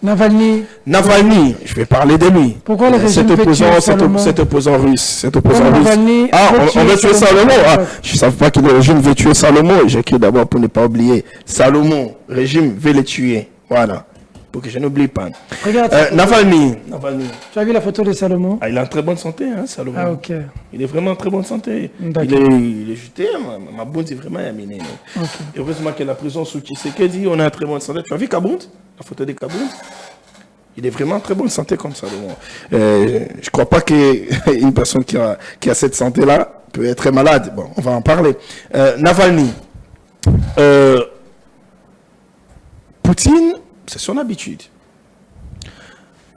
Navalny, je vais parler de lui. Pourquoi le régime cet opposant russe. Navalny On veut tuer Salomon. Je ne savais pas que le régime veut tuer Salomon. J'écris d'abord pour ne pas oublier. Salomon, régime veut le tuer. Voilà. Pour que je n'oublie pas. Regarde. Navalny. Tu as vu la photo de Salomon? Il est en très bonne santé, hein, Salomon. Ah, ok. Il est vraiment en très bonne santé. Il est jeté, ma bonne est vraiment aminée. Okay. Heureusement que la prison sous Tshisekedi, on est en très bonne santé. Tu as vu Kabound? La photo de Kabound? Il est vraiment en très bonne santé comme Salomon. Je ne crois pas qu'une personne qui a cette santé-là peut être très malade. Bon, on va en parler. Navalny. Poutine, c'est son habitude.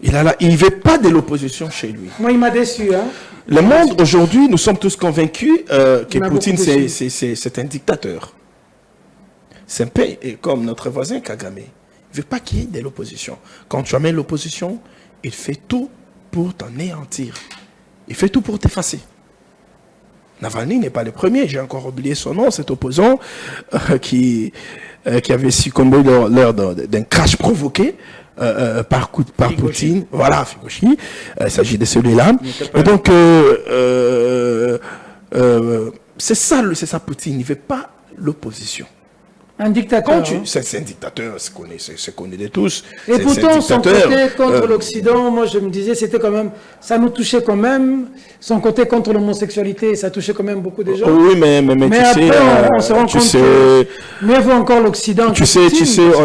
Il ne veut pas de l'opposition chez lui. Moi, il m'a déçu. Hein? Le monde, aujourd'hui, nous sommes tous convaincus que Poutine, c'est un dictateur. C'est un peu comme notre voisin Kagame. Il ne veut pas qu'il y ait de l'opposition. Quand tu amènes l'opposition, il fait tout pour t'anéantir. Il fait tout pour t'effacer. Navalny n'est pas le premier. J'ai encore oublié son nom, cet opposant qui avait succombé lors d'un crash provoqué par Poutine. Voilà, Figoshi. Il s'agit de celui-là. Et donc, c'est ça Poutine. Il ne veut pas l'opposition. Un dictateur. C'est un dictateur, c'est connu de tous. Et pourtant, son côté contre l'Occident, moi je me disais, c'était quand même, ça nous touchait quand même. Son côté contre l'homosexualité, ça touchait quand même beaucoup de gens. Oui, mais tu après, sais, on se rend compte que mieux vaut encore l'Occident. Tu sais,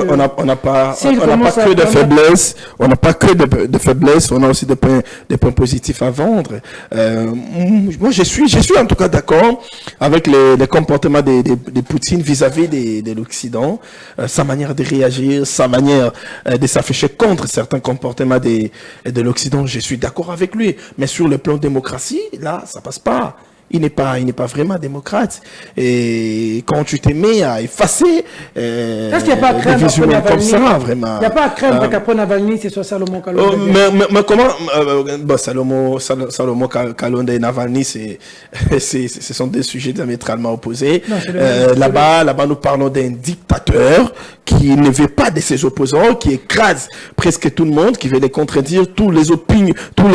on n'a pas que de faiblesses. On n'a pas que de faiblesses. On a aussi des points positifs à vendre. Moi, je suis en tout cas d'accord avec les comportements de Poutine vis-à-vis de l'Occident, sa manière de réagir, sa manière de s'afficher contre certains comportements de l'Occident. Je suis d'accord avec lui. Mais sur le plan démocratie, là, ça passe pas. Il n'est pas vraiment démocrate. Et quand tu te mets à effacer est-ce qu'il n'y a pas à craindre après Navalny comme ça, vraiment. Il n'y a pas à craindre qu'après Navalny, c'est soit Salomon Kalonde. Mais comment Salomon Kalonde et Navalny, ce sont des sujets diamétralement opposés. Là-bas, nous parlons d'un dictateur qui ne veut pas de ses opposants, qui écrase presque tout le monde, qui veut les contredire, tous les opinions, tous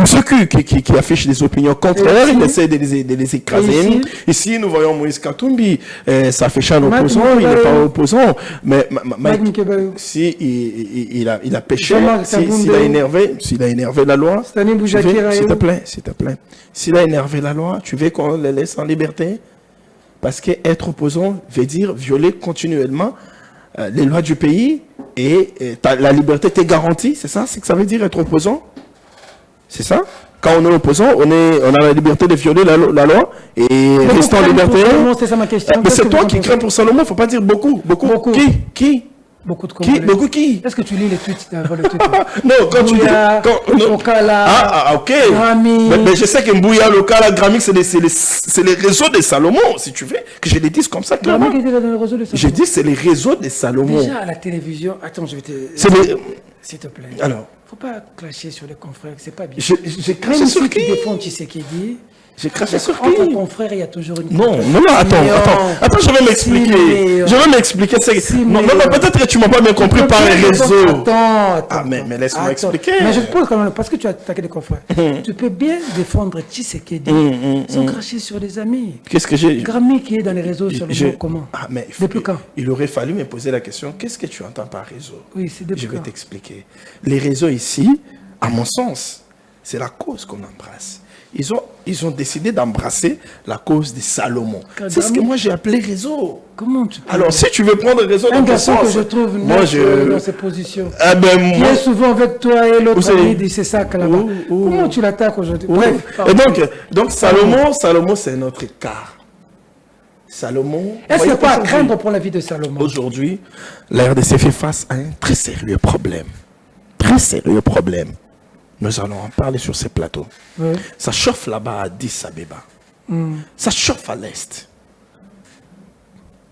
ceux qui affichent des opinions contraires, il essaie de les écraser. Ici, nous voyons Moïse Katumbi s'afficher un opposant, il n'est pas opposant. Mais si il a péché, s'il a énervé la loi, s'il te plaît, s'il a énervé la loi, tu veux qu'on les laisse en liberté? Parce qu'être opposant veut dire violer continuellement les lois du pays et la liberté t'est garantie, c'est ça? C'est que ça veut dire être opposant? C'est ça? Quand on est opposant, on a la liberté de violer la loi et rester en liberté. C'est ça ma question. Mais c'est toi qui crains pour Salomon, il ne faut pas dire beaucoup. Qui? Beaucoup de Congolais. Beaucoup qui? Est-ce que tu lis les tweets avant le tweet? Non, quand tu dis... Okala, ok. Mais je sais que Mbouya, Okala, Grammy, c'est les réseaux de Salomon, si tu veux, que je les dise comme ça clairement. Je dis c'est les réseaux de Salomon. Déjà à la télévision, attends, je vais te... S'il te plaît. Alors. Faut pas clasher sur les confrères, c'est pas bien. J'ai craché sur qui? Qui défend Tshisekedi. J'ai craché sur qui? Entre confrères, il y a toujours une... Non, attends, je vais m'expliquer. Non, peut-être que tu m'as pas bien compris par les réseaux. Attends. Mais laisse-moi expliquer. Mais je te pose quand même, parce que tu as attaqué des confrères. Tu peux bien défendre Tshisekedi sans cracher sur les amis. Qu'est-ce que j'ai... Grammy qui est dans les réseaux sur le monde commun. Mais depuis quand? Il aurait fallu me poser la question, qu'est-ce que tu entends par réseau? Oui, c'est depuis quand? Je vais t'expliquer. Les réseaux ici, à mon sens, c'est la cause qu'on embrasse. Ils ont décidé d'embrasser la cause de Salomon. C'est ce que moi j'ai appelé réseau. Comment tu peux... Alors si tu veux prendre réseau dans ton sens, que je trouve dans ses positions. Qui est souvent avec toi et l'autre ami de ces sacs là-bas. Comment tu l'attaques aujourd'hui? Bref. Et donc Salomon c'est notre cas. Salomon... Est-ce qu'il n'y a pas à craindre pour la vie de Salomon? Aujourd'hui, la RDC fait face à un très sérieux problème. Très sérieux problème. Nous allons en parler sur ces plateaux. Oui. Ça chauffe là-bas à Addis Abeba. Ça chauffe à l'est.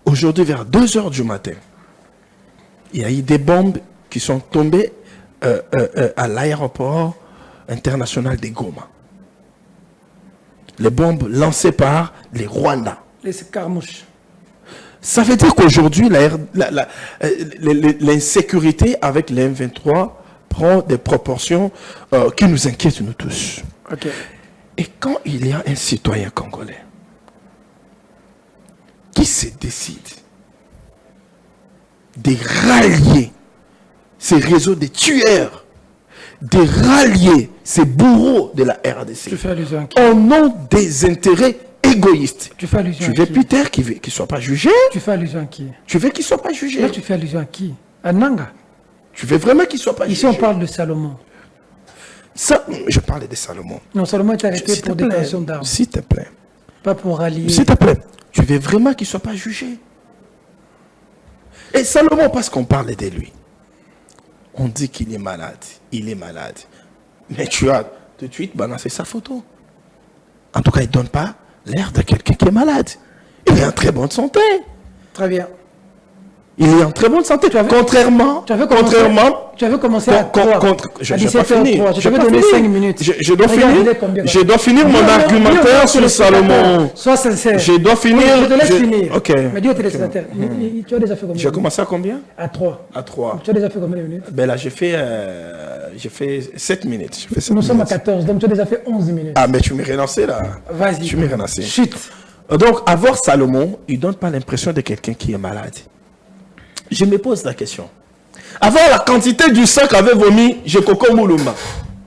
Aujourd'hui, vers 2 h du matin, il y a eu des bombes qui sont tombées à l'aéroport international de Goma. Les bombes lancées par les Rwandais. Les Scarmouches. Ça veut dire qu'aujourd'hui, l'insécurité avec les M23 prend des proportions qui nous inquiètent, nous tous. Okay. Et quand il y a un citoyen congolais qui se décide de rallier ces réseaux de tueurs, de rallier ces bourreaux de la RDC au nom des intérêts égoïstes. Tu fais allusion à qui? Peter qui veut qu'il ne soit pas jugé. Tu fais allusion à qui? Tu veux qu'il ne soit pas jugé. Là, tu fais allusion à qui? À Nanga. Tu veux vraiment qu'il ne soit pas jugé. Ici, on parle de Salomon. Ça, je parlais de Salomon. Non, Salomon est arrêté pour détention d'armes. S'il te plaît. Pas pour rallier. S'il te plaît. Tu veux vraiment qu'il ne soit pas jugé. Et Salomon, parce qu'on parle de lui, on dit qu'il est malade. Il est malade. Mais tu as tout de suite balancé sa photo. En tout cas, il ne donne pas l'air de quelqu'un qui est malade. Il est en très bonne santé. Très bien. Il est en très bonne santé. Contrairement. Tu avais commencé à 3. Je n'ai pas fini. Je vais donner 5 minutes. Je dois finir mon argumentaire sur Salomon. Sois sincère. Je dois finir. Je te laisse finir. Ok. Mais dis au téléspectateur, tu as déjà fait combien? J'ai commencé à combien? À 3. À 3. Tu as déjà fait combien de minutes? Ben là, j'ai fait 7 minutes. Nous sommes à 14, donc tu as déjà fait 11 minutes. Ah, mais tu m'es relancé là. Vas-y. Tu m'es relancé. Chut. Donc, avoir Salomon, il ne donne pas l'impression de quelqu'un qui est malade. Je me pose la question. Avoir la quantité du sang qu'avait vomi Jekoko Moulumba,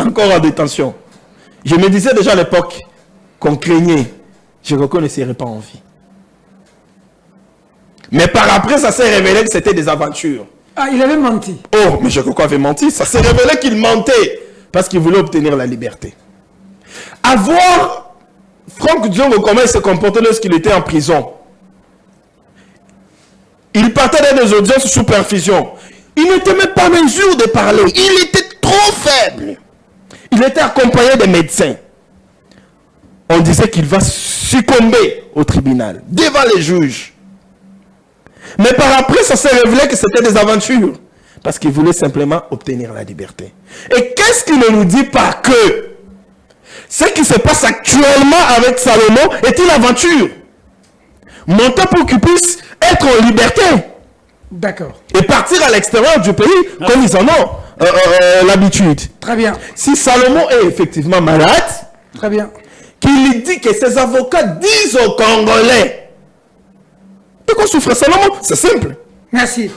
encore en détention, je me disais déjà à l'époque qu'on craignait Jekoko ne serait pas en vie. Mais par après, ça s'est révélé que c'était des aventures. Ah, il avait menti. Oh, mais Jekoko avait menti. Ça s'est révélé qu'il mentait parce qu'il voulait obtenir la liberté. Avoir Franck Diongo, comment il se comportait lorsqu'il était en prison. Il partait dans des audiences sous perfusion. Il n'était même pas en mesure de parler. Il était trop faible. Il était accompagné des médecins. On disait qu'il va succomber au tribunal, devant les juges. Mais par après, ça s'est révélé que c'était des aventures. Parce qu'il voulait simplement obtenir la liberté. Et qu'est-ce qu'il ne nous dit pas que ce qui se passe actuellement avec Salomon est une aventure. Monter pour qu'il puisse être en liberté. D'accord. Et partir à l'extérieur du pays comme ils en ont l'habitude. Très bien. Si Salomon est effectivement malade, très bien, qu'il dit que ses avocats disent aux Congolais de quoi souffre Salomon, c'est simple. Merci.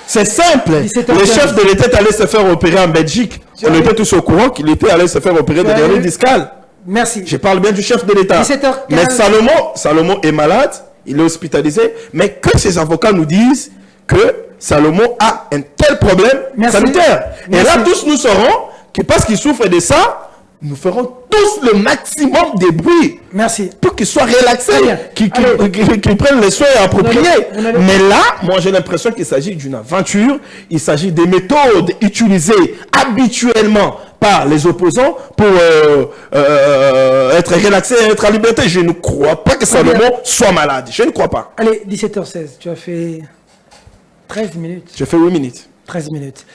C'est simple. Le chef de l'État est allé se faire opérer en Belgique. On était tous au courant qu'il était allé se faire opérer de l'hernie discale. Merci. Je parle bien du chef de l'État. Mais Salomon est malade, il est hospitalisé, mais que ses avocats nous disent que Salomon a un tel problème sanitaire. Et là, tous nous saurons que parce qu'il souffre de ça, nous ferons tous le maximum de bruit. Merci. Pour qu'il soit relaxé, qu'il prenne les soins appropriés. Mais là, moi j'ai l'impression qu'il s'agit d'une aventure. Il s'agit des méthodes utilisées habituellement par les opposants pour être relaxé et être à liberté. Je ne crois pas que Salomon soit malade. Je ne crois pas. Allez, 17h16, tu as fait 13 minutes. J'ai fait 8 minutes. 13 minutes.